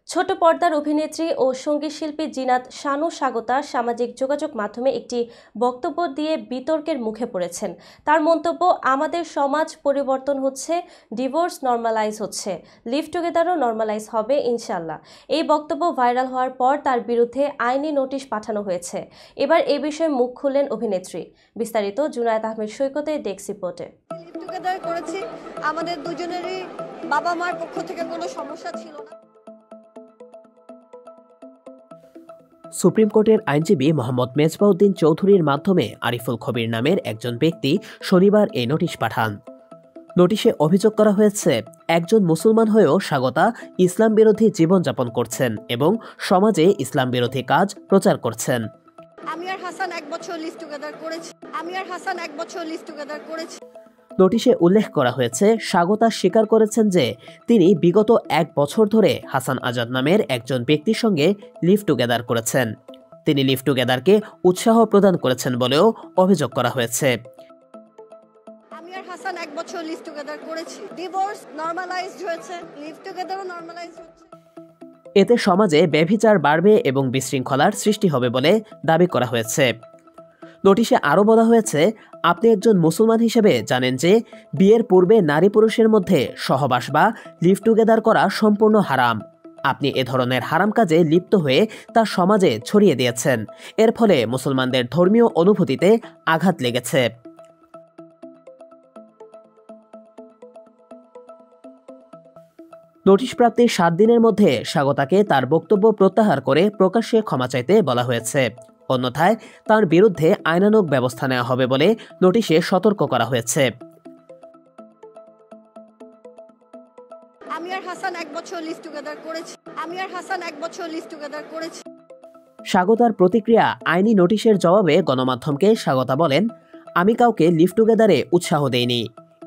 ছোট পর্দার অভিনেত্রী ও সঙ্গীতশিল্পী জিনাত শানু স্বাগতা সামাজিক যোগাযোগ মাধ্যমে একটি বক্তব্য দিয়ে বিতর্কের মুখে পড়েছেন। তার মন্তব্য, আমাদের সমাজ পরিবর্তন হচ্ছে, ডিভোর্স নর্মালাইজ হচ্ছে, লিভ টুগেদারও নর্মালাইজ হবে ইনশাল্লাহ। এই বক্তব্য ভাইরাল হওয়ার পর তার বিরুদ্ধে আইনি নোটিশ পাঠানো হয়েছে। এবার এ বিষয়ে মুখ খুললেন অভিনেত্রী। বিস্তারিত জুনায়েদ আহমেদ সৈকতের ডেস্ক রিপোর্টে। লিভ টুগেদার করেছি, আমাদের দুজনেরই বাবা মার পক্ষ থেকে কোনো সমস্যা ছিল না। সুপ্রিম কোর্টের আইনজীবী মোহাম্মদ মেজবাউদ্দিন চৌধুরীর মাধ্যমে আরিফুল খবির নামের একজন ব্যক্তি শনিবার এই নোটিশ পাঠান। নোটিশে অভিযোগ করা হয়েছে, একজন মুসলমান হয়েও স্বাগতা ইসলাম বিরোধী জীবনযাপন করছেন এবং সমাজে ইসলাম বিরোধী কাজ প্রচার করছেন। আমি আর হাসান 1 বছর লিভ টুগেদার করেছি। নোটিশে উল্লেখ করা হয়েছে, স্বাগতা স্বীকার করেছেন যে তিনি বিগত 1 বছর ধরে হাসান আজাদ নামের একজন ব্যক্তির সঙ্গে লিভ টুগেদার করেছেন। তিনি লিভ টুগেদারকে উৎসাহ প্রদান করেছেন বলেও অভিযোগ করা হয়েছে। আমি আর হাসান 1 বছর লিভ টুগেদার করেছি, ডিভোর্স নরমালাইজড হয়েছে, লিভ টুগেদারও নরমালাইজ হচ্ছে। এতে সমাজে ব্যভিচার বাড়বে এবং বিশৃঙ্খলার সৃষ্টি হবে বলে দাবি করা হয়েছে। নোটিশে আরও বলা হয়েছে, আপনি একজন মুসলমান হিসেবে জানেন যে বিয়ের পূর্বে নারী পুরুষের মধ্যে সহবাস বা লিভ টুগেদার করা সম্পূর্ণ হারাম। আপনি এ ধরনের হারাম কাজে লিপ্ত হয়ে তা সমাজে ছড়িয়ে দিয়েছেন। এর ফলে মুসলমানদের ধর্মীয় অনুভূতিতে আঘাত লেগেছে। নোটিশ প্রাপ্তির 7 দিনের মধ্যে স্বাগতাকে তার বক্তব্য প্রত্যাহার করে প্রকাশ্যে ক্ষমা চাইতে বলা হয়েছে। অন্যথায় তার বিরুদ্ধে আইনানুগ ব্যবস্থা নেওয়া হবে বলে নোটিশে সতর্ক করা হয়েছে। আমি আর হাসান 1 বছর লিভ টুগেদার করেছি। স্বাগতার প্রতিক্রিয়া। আইনি নোটিশের জবাবে গণমাধ্যমকে স্বাগতা বলেন, আমি কাউকে লিভ টুগেদারে উৎসাহ দেইনি।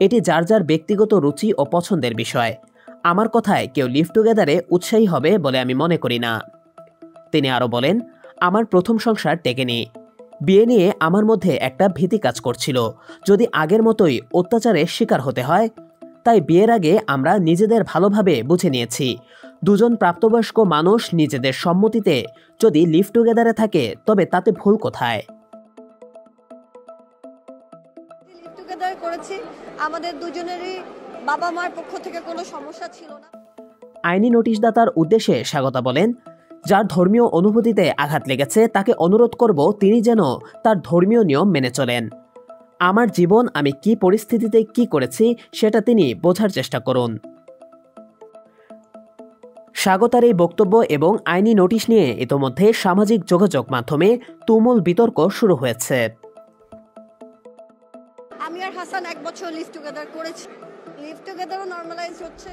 এটি যার যার ব্যক্তিগত রুচি ও পছন্দের বিষয়। আমার কথায় কেউ লিভ টুগেদারে উৎসাহী হবে বলে আমি মনে করি না। তিনি আরও বলেন, আমার প্রথম সংসার টেকেনি। বিয়ে নিয়ে আমার মধ্যে একটা ভীতি কাজ করছিল, যদি আগের মতোই অত্যাচারের শিকার হতে হয়। তাই বিয়ের আগে আমরা নিজেদের ভালোভাবে বুঝে নিয়েছি। দুজন প্রাপ্তবয়স্ক মানুষ নিজেদের সম্মতিতে যদি লিভ টুগেদারে থাকে তবে তাতে ভুল কোথায়? লিভ টুগেদার করেছি, আমাদের দুজনেরই বাবা মার পক্ষ থেকে কোনো সমস্যা ছিল না। আইনি নোটিশদাতার উদ্দেশ্যে স্বাগতা বলেন, যার ধর্মীয় অনুভূতিতে আঘাত লেগেছে তাকে অনুরোধ করব তিনি যেন তার ধর্মীয় নিয়ম মেনে চলেন। আমার জীবন, আমি কি পরিস্থিতিতে কি করেছি সেটা তিনি বোঝার চেষ্টা করুন। স্বাগতার এই বক্তব্য এবং আইনি নোটিশ নিয়ে ইতোমধ্যে সামাজিক যোগাযোগ মাধ্যমে তুমুল বিতর্ক শুরু হয়েছে। আমি আর হাসান 1 বছর লিভ টুগেদার করেছি, লিভ টুগেদারও নরমালাইজ হচ্ছে।